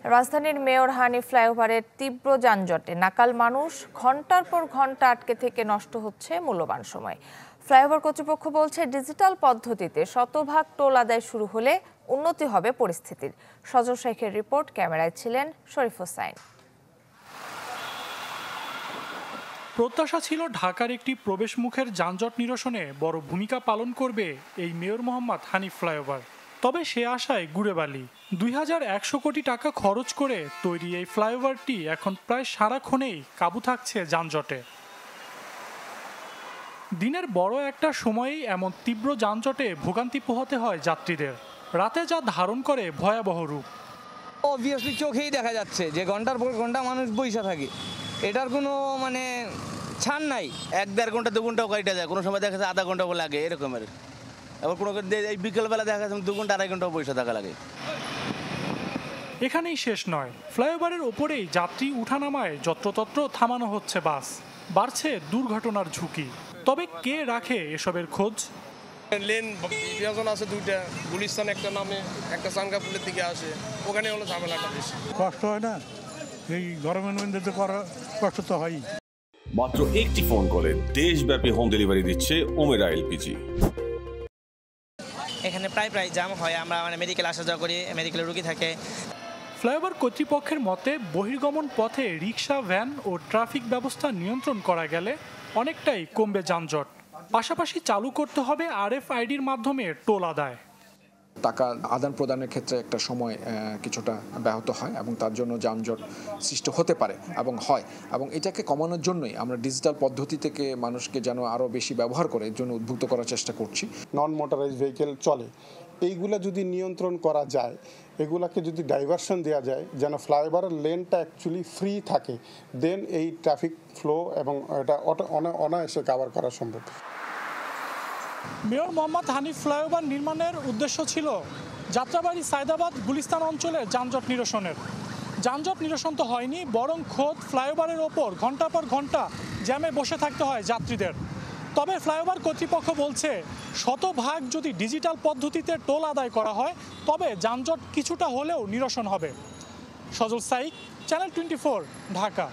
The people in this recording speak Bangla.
রাজধানীর মেয়র হানি ফ্লাইওভারের তীব্র যানজটে নাকাল মানুষ, ঘন্টার পর ঘন্টা আটকে থেকে নষ্ট হচ্ছে মূল্যবান সময়। ফ্লাইওভার কর্তৃপক্ষ বলছে, ডিজিটাল পদ্ধতিতে শতভাগ টোল আদায় শুরু হলে উন্নতি হবে পরিস্থিতির। সজল শেখের রিপোর্ট, ক্যামেরায় ছিলেন শরীফ হোসাইন। প্রত্যাশা ছিল ঢাকার একটি প্রবেশমুখের যানজট নিরসনে বড় ভূমিকা পালন করবে এই মেয়র মোহাম্মদ হানি ফ্লাইওভার। তবে সে আশায় গুড়ে বালি। 2100 কোটি টাকা খরচ করে তৈরি এই ফ্লাইওভারটি এখন প্রায় সারাক্ষণেই কাবু থাকছে যানজটে। দিনের বড় একটা সময়েই এমন তীব্র যানজটে ভোগান্তি পোহাতে হয় যাত্রীদের। রাতে যা ধারণ করে ভয়াবহ রূপ। অবভিয়াসলি চোখেই দেখা যাচ্ছে যে ঘন্টার পর ঘন্টা মানুষ বইসা থাকে, এটার কোনো ছাড় নাই। 1-1.5 ঘন্টা 2 ঘন্টাও কাটা যায়, কোনো সময় দেখা যাচ্ছে আধা ঘন্টাও লাগে এরকমের। আবার কোনো এই বিকেলবেলা দেখা যাচ্ছে 2 ঘন্টা 2.5 ঘন্টাও বসে থাকা লাগে। এখানেই শেষ নয়, ফ্লাইওভারের ওপরেই যাত্রী উঠানামায় যত্রতত্র থামানো হচ্ছে বাস। বাড়ছে দুর্ঘটনার ঝুঁকি। তবে কে রাখে এসবের খোঁজ? লেন বিভাজন আছে দুইটা, গুলিস্তান একটা নামে, একটা সানকাপুরের দিকে আসে, ওখানে হলো ঝামেলাটা বেশি। কষ্ট হয় না, এই গরমের মধ্যে কষ্ট তো হয়। মাত্র একটি ফোন কলে দেশব্যাপী হোম ডেলিভারি দিচ্ছে ওমেরা এলপিজি। এখানে প্রায় জ্যাম হয়, আমরা মেডিকেল আসা যাওয়া করি, মেডিকেলের রোগী থাকে। ফ্লাইওভার কর্তৃপক্ষের মতে, বহির্গমন পথে রিক্সা, ভ্যান ও ট্রাফিক ব্যবস্থা নিয়ন্ত্রণ করা গেলে অনেকটাই কমবে যানজট। পাশাপাশি চালু করতে হবে RFIDর মাধ্যমে টোল আদায়। টাকা আদান প্রদানের ক্ষেত্রে একটা সময় কিছুটা ব্যাহত হয় এবং তার জন্য যানজট সৃষ্টি হতে পারে এবং হয়, এবং এটাকে কমানোর জন্যই আমরা ডিজিটাল পদ্ধতি থেকে মানুষকে যেন আরও বেশি ব্যবহার করে এর জন্য উদ্বুদ্ধ করার চেষ্টা করছি। নন মোটরাইজ ভেহিকেল চলে, এইগুলা যদি নিয়ন্ত্রণ করা যায়, এগুলাকে যদি ডাইভারশন দেওয়া যায়, যেন ফ্লাইওভারের লেনটা অ্যাকচুয়ালি ফ্রি থাকে, দেন এই ট্রাফিক ফ্লো এবং এটা অনায়াসে কভার করা সম্ভব। মেয়র মোহাম্মদ হানি ফ্লাইওভার নির্মাণের উদ্দেশ্য ছিল যাত্রাবাড়ি, সায়দাবাদ, গুলিস্তান অঞ্চলের যানজট নিরসনের। যানজট নিরসন তো হয়নি, বরং খোদ ফ্লাইওভারের ওপর ঘন্টার পর ঘন্টা জ্যামে বসে থাকতে হয় যাত্রীদের। তবে ফ্লাইওভার কর্তৃপক্ষ বলছে, শতভাগ যদি ডিজিটাল পদ্ধতিতে টোল আদায় করা হয় তবে যানজট কিছুটা হলেও নিরসন হবে। সজল সাইক, চ্যানেল 24, ঢাকা।